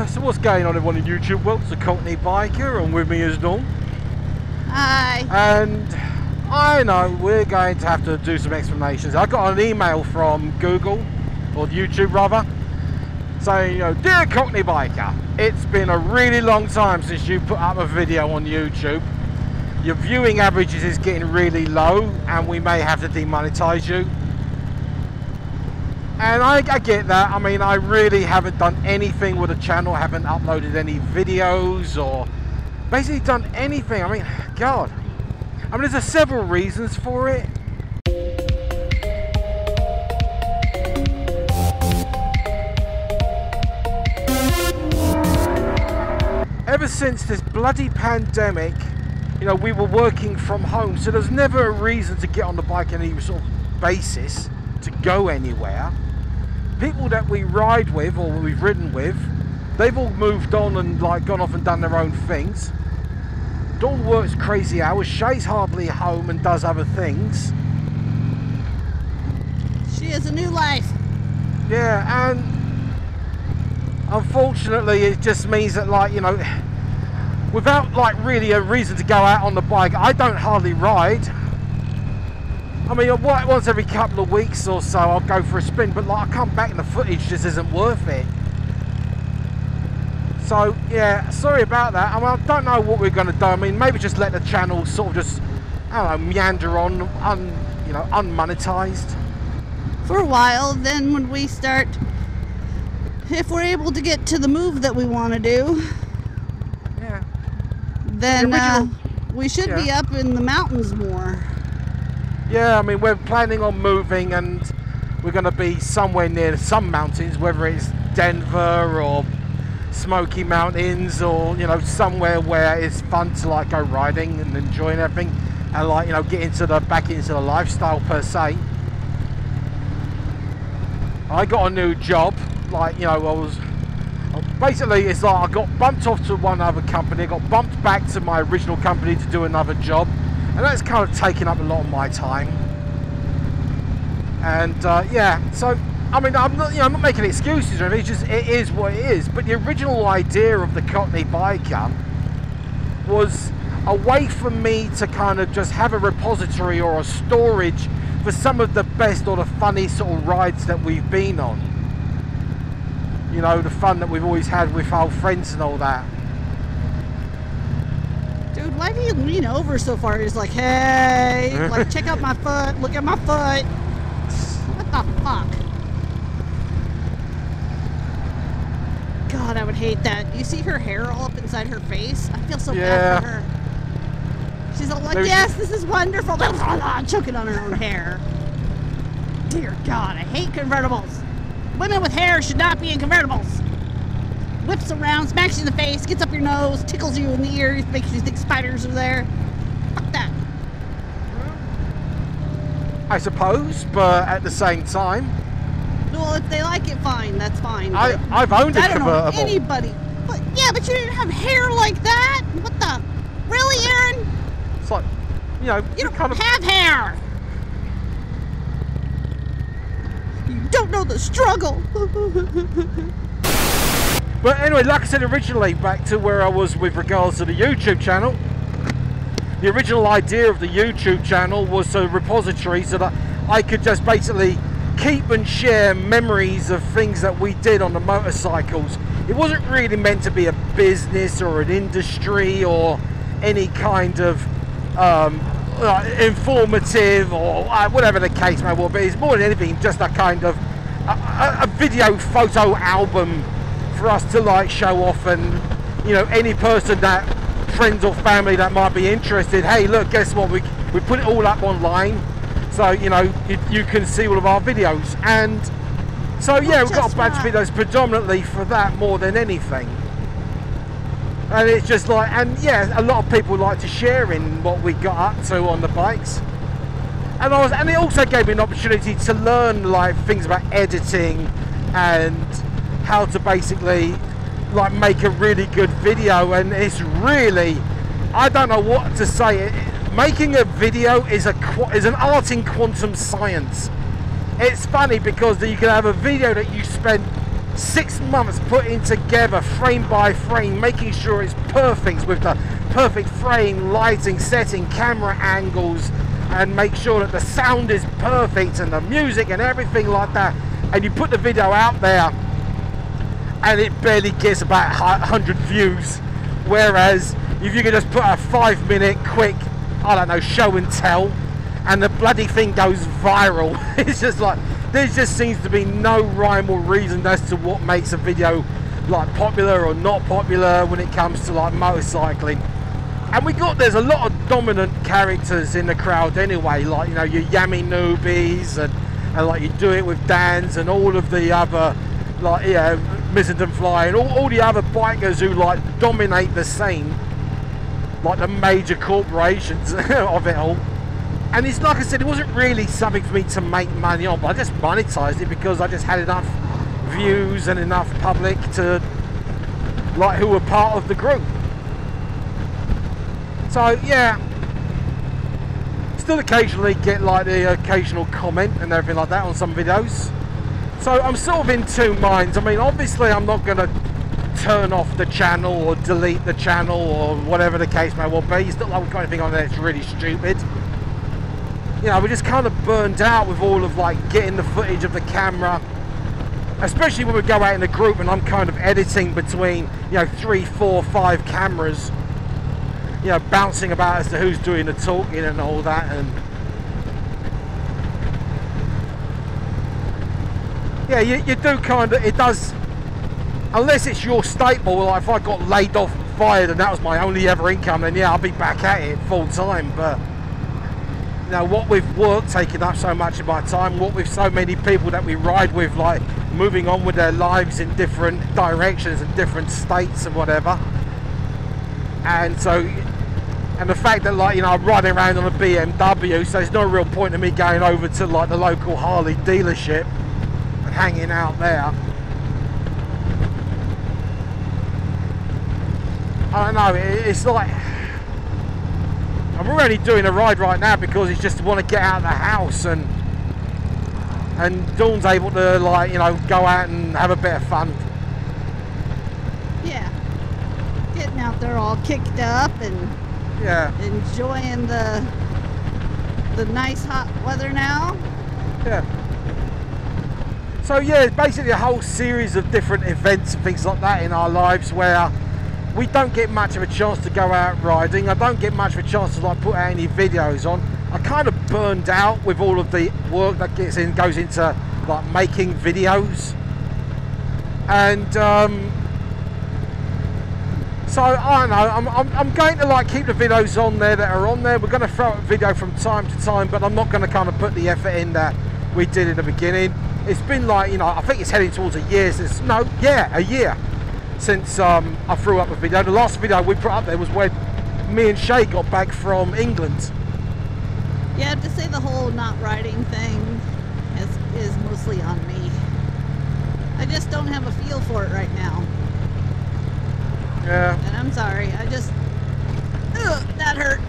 So what's going on everyone on YouTube? Well, it's the Cockney biker, and with me is Dawn. Hi. And I know we're going to have to do some explanations. I got an email from Google, or YouTube rather, saying, you know, dear Cockney biker, it's been a really long time since you put up a video on YouTube. Your viewing averages is getting really low, and we may have to demonetize you. And I get that. I mean, I really haven't done anything with the channel. I haven't uploaded any videos or basically done anything. I mean, God. I mean, there's several reasons for it. Ever since this bloody pandemic, you know, we were working from home, so there's never a reason to get on the bike on any sort of basis to go anywhere. People that we ride with or we've ridden with, they've all moved on and like gone off and done their own things. Dawn works crazy hours, Shay's hardly home and does other things. She has a new life. Yeah, and unfortunately it just means that, like, you know, without like really a reason to go out on the bike, I don't hardly ride. I mean, once every couple of weeks or so I'll go for a spin, but like I come back and the footage just isn't worth it. So yeah, sorry about that. I mean, I don't know what we're going to do. I mean, maybe just let the channel sort of just, I don't know, meander on, you know, unmonetized. For a while, then when we start, if we're able to get to the move that we want to do, yeah, then we should be up in the mountains more. Yeah, I mean, we're planning on moving, and we're going to be somewhere near some mountains, whether it's Denver or Smoky Mountains, or, you know, somewhere where it's fun to like go riding and enjoying everything, and like, you know, get into back into the lifestyle per se. I got a new job, like, you know, basically it's like I got bumped off to one other company, I got bumped back to my original company to do another job. And that's kind of taken up a lot of my time. And yeah, so I mean, I'm not making excuses or anything. It's just, it is what it is. But the original idea of the Cockney biker was a way for me to kind of just have a repository or a storage for some of the best or the funny sort of rides that we've been on. You know, the fun that we've always had with our friends and all that. Dude, why do you lean over so far? He's like, hey, like, check out my foot, look at my foot. What the fuck? God, I would hate that. You see her hair all up inside her face? I feel so bad for her. She's all like, yes, this is wonderful. Choking on her own hair. Dear God, I hate convertibles. Women with hair should not be in convertibles. Whips around, smacks you in the face, gets up your nose, tickles you in the ears, makes you think spiders are there. Fuck that. I suppose, but at the same time, Well, if they like it, fine, that's fine. I've owned a convertible. I don't know anybody. But, yeah, but you didn't have hair like that. What the? Really, Aaron? It's like, you know, you don't kind of have hair. You don't know the struggle. But anyway, like I said originally, back to where I was with regards to the YouTube channel. The original idea of the YouTube channel was a repository so that I could just basically keep and share memories of things that we did on the motorcycles. It wasn't really meant to be a business or an industry or any kind of informative or whatever the case may well be. It's more than anything just a kind of a video photo album for us to like show off, and you know, any person that friends or family that might be interested, hey look, guess what, we put it all up online, so you know, you can see all of our videos. And so yeah, we've got a bunch of videos predominantly for that more than anything. And it's just like, and yeah, a lot of people like to share in what we got up to on the bikes. And it also gave me an opportunity to learn like things about editing and how to basically like make a really good video. And it's really, I don't know what to say. Making a video is an art in quantum science. It's funny because you can have a video that you spend 6 months putting together frame by frame, making sure it's perfect with the perfect frame, lighting, setting, camera angles, and make sure that the sound is perfect and the music and everything like that. And you put the video out there and it barely gets about 100 views. Whereas if you could just put a 5-minute quick, I don't know, show and tell, and the bloody thing goes viral. It's just like, there just seems to be no rhyme or reason as to what makes a video like popular or not popular when it comes to like motorcycling. And there's a lot of dominant characters in the crowd anyway, like, you know, your Yami newbies and like you do it with Dans and all of the other, like, yeah, Missenden Fly and all the other bikers who like dominate the scene, like the major corporations of it all. And it's like I said, it wasn't really something for me to make money on, but I just monetized it because I just had enough views and enough public to, like, who were part of the group. So yeah, still occasionally get like the occasional comment and everything like that on some videos. So I'm sort of in two minds. I mean, obviously I'm not going to turn off the channel or delete the channel or whatever the case may well be. It's not like we've got anything on there that's really stupid. You know, we're just kind of burned out with all of like getting the footage of the camera, especially when we go out in a group and I'm kind of editing between, you know, 3, 4, 5 cameras, you know, bouncing about as to who's doing the talking and all that. And yeah, you do kind of, it does, unless it's your staple, like if I got laid off and fired and that was my only ever income, then yeah, I'll be back at it full time. But you know, what with work taking up so much of my time, what with so many people that we ride with, like moving on with their lives in different directions and different states and whatever. And so, and the fact that, like, you know, I'm riding around on a BMW, so there's no real point in me going over to like the local Harley dealership and hanging out there. I don't know, it's like, and we're only doing a ride right now because it's just want to get out of the house, and Dawn's able to, like, you know, go out and have a bit of fun. Yeah, getting out there all kicked up and yeah, enjoying the nice hot weather now. Yeah. So yeah, it's basically a whole series of different events and things like that in our lives where we don't get much of a chance to go out riding. I don't get much of a chance to like put out any videos on. I kind of burned out with all of the work that goes into like making videos. And so I don't know, I'm going to like keep the videos on there that are on there. We're going to throw a video from time to time, but I'm not going to kind of put the effort in that we did in the beginning. It's been like, you know, I think it's heading towards a year since, no, yeah, a year since I threw up a video. The last video we put up there was when me and Shay got back from England. Yeah, to say the whole not riding thing is mostly on me. I just don't have a feel for it right now. Yeah. And I'm sorry, I just, that hurt.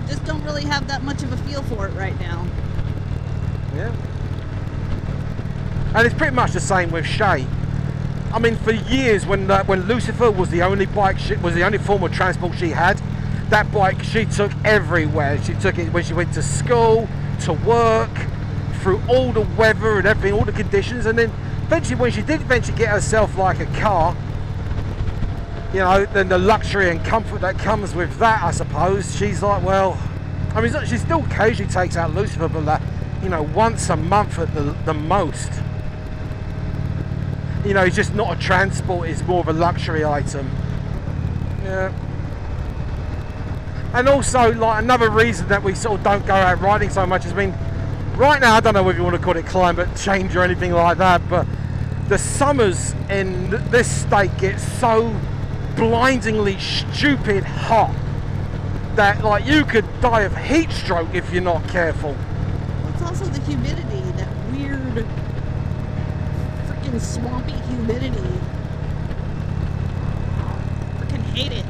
Just don't really have that much of a feel for it right now. Yeah. And it's pretty much the same with Shay. I mean, for years, when Lucifer was the only form of transport she had, that bike she took everywhere. She took it when she went to school, to work, through all the weather and everything, all the conditions, and then eventually, when she did eventually get herself like a car, you know, then the luxury and comfort that comes with that, I suppose, she's like, well, I mean, she still occasionally takes out Lucifer, but like, you know, once a month at the most. You know, it's just not a transport, it's more of a luxury item. Yeah. And also, like, another reason that we sort of don't go out riding so much has been, right now, I don't know whether you want to call it climate change or anything like that, but the summers in this state get so blindingly stupid hot that, like, you could die of heat stroke if you're not careful. Well, it's also the humidity, that weird freaking swampy humidity. Freaking hate it.